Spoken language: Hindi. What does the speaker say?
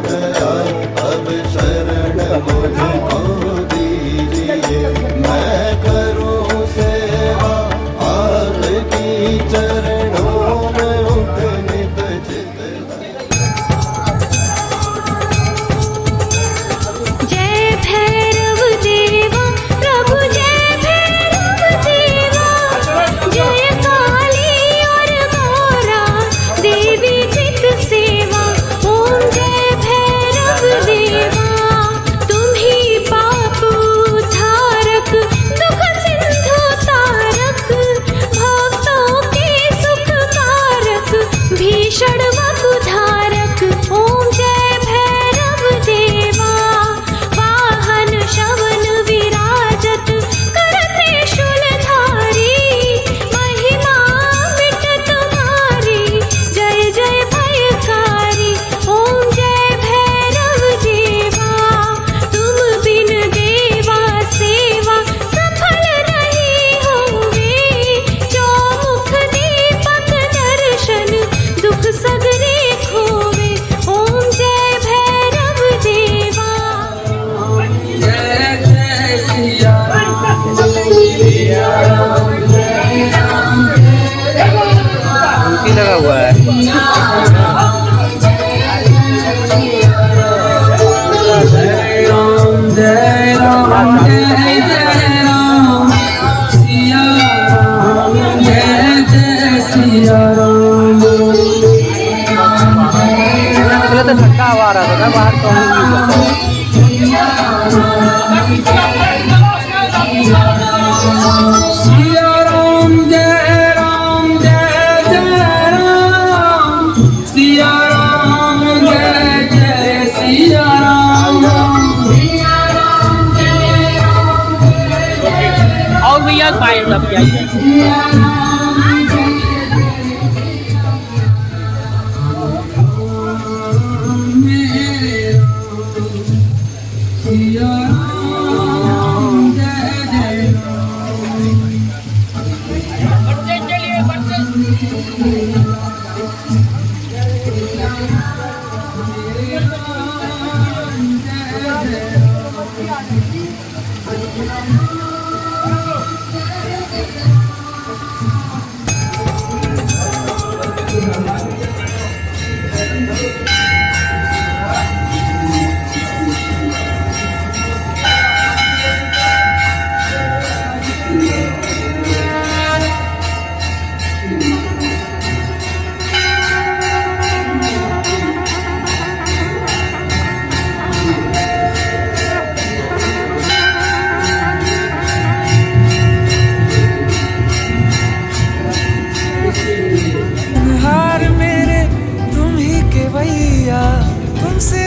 गया, अब शरण मुझको दीजिए। मैं करूं सेवा आपकी चरणों में उठ नित चित। जय भैरव देवा प्रभु, जय भैरव देवा, जय काली और मोरा देवी चित सेवा। ओम जय भैरव देवा, तुम ही पाप उद्धारक, दुख सिंधु तारक, भक्तों के सुख कारक, भीषण वपुधारक। ओम जय भैरव देवा, वाहन शवन विराजत, करते शूलधारी, महिमा मिट तुम्हारी, जय जय भयकारी। ओम जय भैरव देवा, तुम बिन देवा सेवा सफल नहीं होवे, चौमुख दीपक दर्शन दुख सगरे खोवे। ओम जय भैरव देवा। लगा हुआ है। तो ठंडा हवा आ रहा था ना बाहर, तो सिया राम जय राम, जय जय राम, सिया राम जय जय सिया राम। और भैया पाए तब क्या हार मेरे तुम ही के भैया, तुमसे